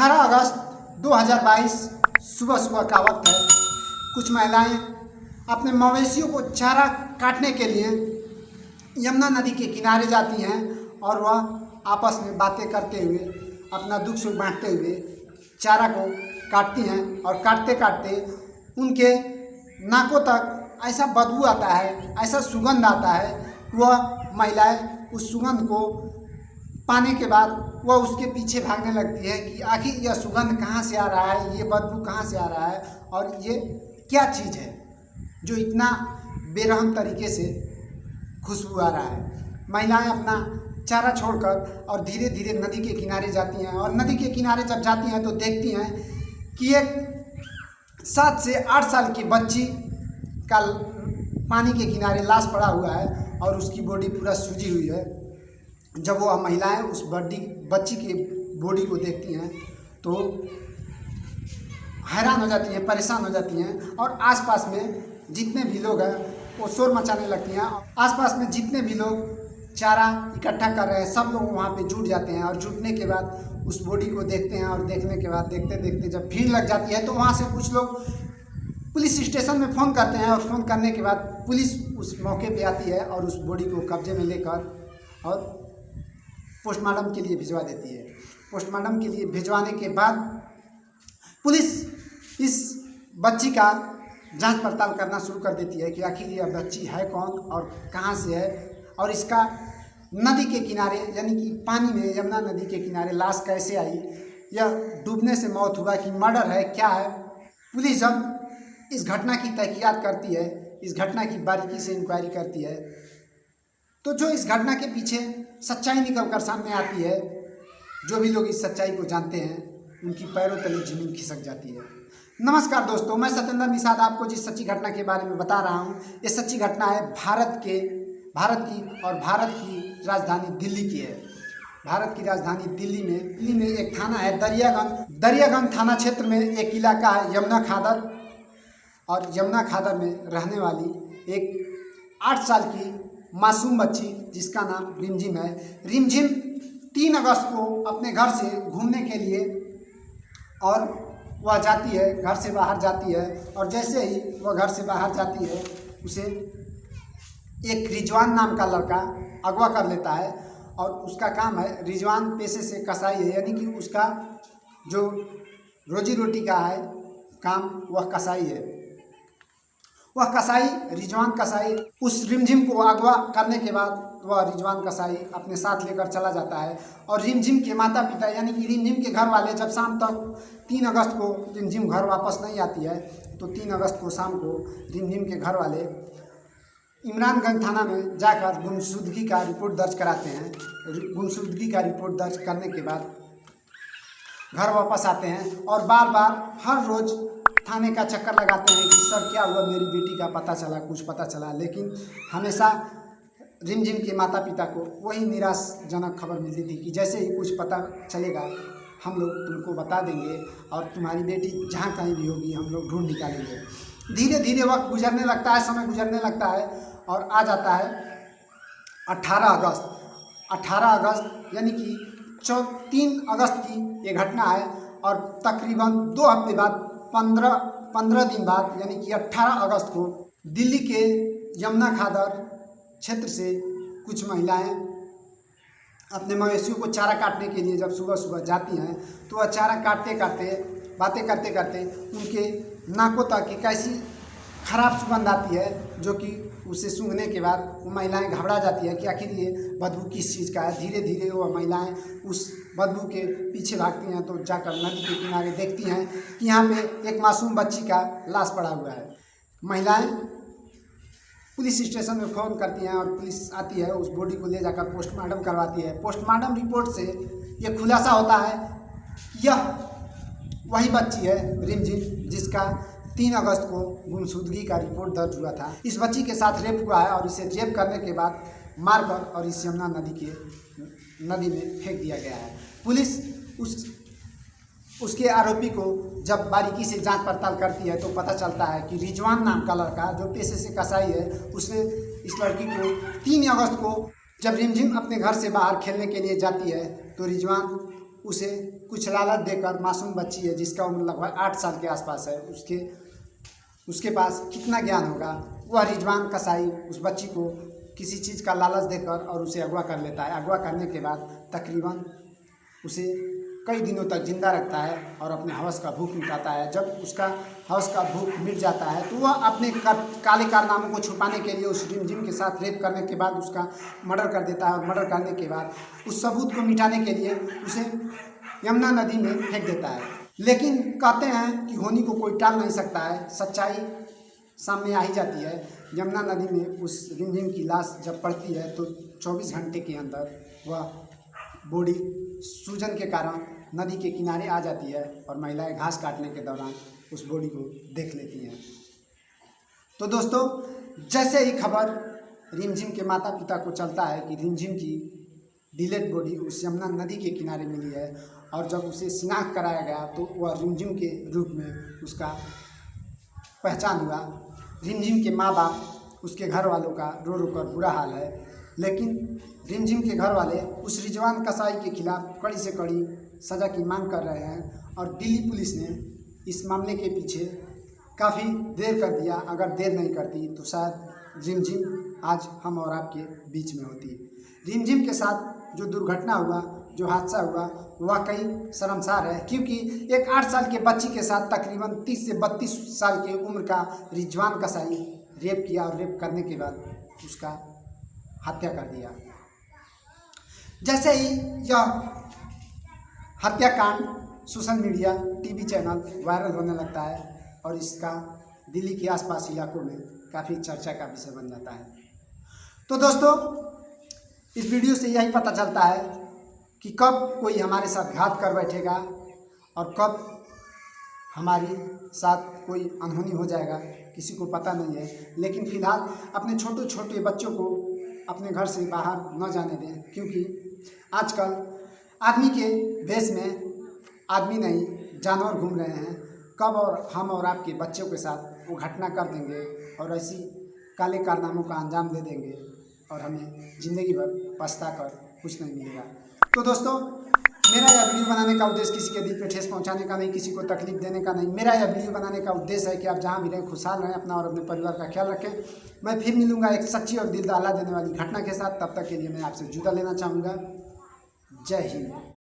18 अगस्त 2022 सुबह सुबह का वक्त है। कुछ महिलाएं अपने मवेशियों को चारा काटने के लिए यमुना नदी के किनारे जाती हैं और वह आपस में बातें करते हुए अपना दुख सुख बांटते हुए चारा को काटती हैं और काटते काटते उनके नाकों तक ऐसा बदबू आता है, ऐसा सुगंध आता है कि वह महिलाएं उस सुगंध को पाने के बाद वह उसके पीछे भागने लगती है कि आखिर यह सुगंध कहाँ से आ रहा है, ये बदबू कहाँ से आ रहा है और ये क्या चीज़ है जो इतना बेरहम तरीके से खुशबू आ रहा है। महिलाएं अपना चारा छोड़कर और धीरे धीरे नदी के किनारे जाती हैं और नदी के किनारे जब जाती हैं तो देखती हैं कि एक 7 से 8 साल की बच्ची का पानी के किनारे लाश पड़ा हुआ है और उसकी बॉडी पूरा सूजी हुई है। जब वो महिलाएं उस बच्ची की बॉडी को देखती हैं तो हैरान हो जाती हैं, परेशान हो जाती हैं और आसपास में जितने भी लोग हैं वो शोर मचाने लगती हैं। आसपास में जितने भी लोग चारा इकट्ठा कर रहे हैं सब लोग वहाँ पे जुट जाते हैं और जुटने के बाद उस बॉडी को देखते हैं और देखने के बाद देखते देखते जब भीड़ लग जाती है तो वहाँ से कुछ लोग पुलिस स्टेशन में फ़ोन करते हैं और फ़ोन करने के बाद पुलिस उस मौके पे आती है और उस बॉडी को कब्जे में लेकर और पोस्टमार्टम के लिए भिजवा देती है। पोस्टमार्टम के लिए भिजवाने के बाद पुलिस इस बच्ची का जांच पड़ताल करना शुरू कर देती है कि आखिर यह बच्ची है कौन और कहाँ से है और इसका नदी के किनारे यानी कि पानी में यमुना नदी के किनारे लाश कैसे आई, यह डूबने से मौत हुआ कि मर्डर है, क्या है। पुलिस जब इस घटना की तहकीकात करती है, इस घटना की बारीकी से इंक्वायरी करती है तो जो इस घटना के पीछे सच्चाई निकल कर सामने आती है, जो भी लोग इस सच्चाई को जानते हैं उनकी पैरों तले जमीन खिसक जाती है। नमस्कार दोस्तों, मैं सत्येंद्र निषाद आपको जिस सच्ची घटना के बारे में बता रहा हूँ ये सच्ची घटना है भारत की राजधानी दिल्ली की है। भारत की राजधानी दिल्ली में एक थाना है दरियागंज थाना क्षेत्र में एक इलाका है यमुना खादर और यमुना खादर में रहने वाली एक 8 साल की मासूम बच्ची जिसका नाम रिमझिम है। रिमझिम 3 अगस्त को अपने घर से घूमने के लिए और वह जाती है, घर से बाहर जाती है और जैसे ही वह घर से बाहर जाती है उसे एक रिजवान नाम का लड़का अगवा कर लेता है और उसका काम है, रिजवान पेशे से कसाई है यानी कि उसका जो रोजी रोटी का है काम वह कसाई है। वह कसाई रिजवान कसाई उस रिमझिम को अगवा करने के बाद वह रिजवान कसाई अपने साथ लेकर चला जाता है और रिमझिम के माता पिता यानी कि रिमझिम के घर वाले जब शाम तक 3 अगस्त को रिमझिम घर वापस नहीं आती है तो 3 अगस्त को शाम को रिमझिम के घर वाले इमरानगंज थाना में जाकर गुमशुदगी का रिपोर्ट दर्ज कराते हैं। गुमशुदगी का रिपोर्ट दर्ज करने के बाद घर वापस आते हैं और बार बार हर रोज़ थाने का चक्कर लगाते हैं कि सर क्या हुआ, मेरी बेटी का पता चला, कुछ पता चला, लेकिन हमेशा रिमझिम के माता पिता को वही निराशजनक खबर मिलती थी कि जैसे ही कुछ पता चलेगा हम लोग तुमको बता देंगे और तुम्हारी बेटी जहाँ कहीं भी होगी हम लोग ढूंढ निकालेंगे। धीरे धीरे वक्त गुजरने लगता है, समय गुजरने लगता है और आ जाता है 18 अगस्त यानी कि 3 अगस्त की ये घटना है और तकरीबन 2 हफ्ते बाद 15 दिन बाद यानी कि 18 अगस्त को दिल्ली के यमुना खादर क्षेत्र से कुछ महिलाएं अपने मवेशियों को चारा काटने के लिए जब सुबह सुबह जाती हैं तो वह चारा काटते काटते बातें करते करते उनके नाकों तक एक ऐसी खराब सुगंध आती है जो कि उसे सूंघने के बाद वो महिलाएं घबरा जाती है कि आखिर ये बदबू किस चीज़ का है। धीरे धीरे वो महिलाएं उस बदबू के पीछे भागती हैं तो जाकर नदी के किनारे देखती हैं कि यहाँ पे एक मासूम बच्ची का लाश पड़ा हुआ है। महिलाएं पुलिस स्टेशन में फ़ोन करती हैं और पुलिस आती है, उस बॉडी को ले जाकर पोस्टमार्टम करवाती है। पोस्टमार्टम रिपोर्ट से ये खुलासा होता है यह वही बच्ची है रिमझिम जिसका 3 अगस्त को गुमशुदगी का रिपोर्ट दर्ज हुआ था। इस बच्ची के साथ रेप हुआ है और इसे रेप करने के बाद मारकर और इस यमुना नदी में फेंक दिया गया है। पुलिस उसके आरोपी को जब बारीकी से जांच पड़ताल करती है तो पता चलता है कि रिजवान नाम का लड़का जो पेशे से कसाई है उसने इस लड़की को 3 अगस्त को जब रिमझिम अपने घर से बाहर खेलने के लिए जाती है तो रिजवान उसे कुछ लालच देकर मासूम बच्ची है जिसका उम्र लगभग 8 साल के आसपास है, उसके पास कितना ज्ञान होगा। वह रिजवान कसाई उस बच्ची को किसी चीज़ का लालच देकर और उसे अगवा कर लेता है। अगवा करने के बाद तकरीबन उसे कई दिनों तक जिंदा रखता है और अपने हवस का भूख मिटाता है। जब उसका हवस का भूख मिट जाता है तो वह अपने काले कारनामों को छुपाने के लिए उस रिमझिम के साथ रेप करने के बाद उसका मर्डर कर देता है और मर्डर करने के बाद उस सबूत को मिटाने के लिए उसे यमुना नदी में फेंक देता है। लेकिन कहते हैं कि होनी को कोई टाल नहीं सकता है, सच्चाई सामने आ ही जाती है। यमुना नदी में उस रिमझिम की लाश जब पड़ती है तो 24 घंटे के अंदर वह बॉडी सूजन के कारण नदी के किनारे आ जाती है और महिलाएं घास काटने के दौरान उस बॉडी को देख लेती हैं। तो दोस्तों, जैसे ही खबर रिमझिम के माता पिता को चलता है कि रिमझिम की डिलेड बॉडी उस यमुना नदी के किनारे मिली है और जब उसे शिनाख्त कराया गया तो वह रिमझिम के रूप में उसका पहचान हुआ। रिमझिम के माँ बाप, उसके घर वालों का रो रो कर बुरा हाल है, लेकिन रिमझिम के घर वाले उस रिजवान कसाई के खिलाफ कड़ी से कड़ी सज़ा की मांग कर रहे हैं और दिल्ली पुलिस ने इस मामले के पीछे काफ़ी देर कर दिया। अगर देर नहीं करती तो शायद रिमझिम आज हम और आपके बीच में होती। रिमझिम के साथ जो दुर्घटना हुआ, जो हादसा हुआ, वाकई शर्मसार है, क्योंकि एक 8 साल के बच्ची के साथ तकरीबन 30 से 32 साल की उम्र का रिजवान कसाई रेप किया और रेप करने के बाद उसका हत्या कर दिया। जैसे ही यह हत्याकांड social media, TV channel viral होने लगता है और इसका दिल्ली के आसपास इलाकों में काफ़ी चर्चा का विषय बन जाता है। तो दोस्तों, इस वीडियो से यही पता चलता है कि कब कोई हमारे साथ घात कर बैठेगा और कब हमारी साथ कोई अनहोनी हो जाएगा, किसी को पता नहीं है। लेकिन फ़िलहाल अपने छोटे छोटे बच्चों को अपने घर से बाहर न जाने दें, क्योंकि आजकल आदमी के भेष में आदमी नहीं जानवर घूम रहे हैं। कब और हम और आपके बच्चों के साथ वो घटना कर देंगे और ऐसी काले कारनामों का अंजाम दे देंगे और हमें ज़िंदगी भर पछता कर कुछ नहीं मिलेगा। तो दोस्तों, मेरा यह वीडियो बनाने का उद्देश्य किसी के दिल पे ठेस पहुंचाने का नहीं, किसी को तकलीफ देने का नहीं। मेरा यह वीडियो बनाने का उद्देश्य है कि आप जहां भी रहें खुशहाल रहें, अपना और अपने परिवार का ख्याल रखें। मैं फिर मिलूंगा एक सच्ची और दिल दहला देने वाली घटना के साथ। तब तक के लिए मैं आपसे जुदा लेना चाहूँगा। जय हिंद।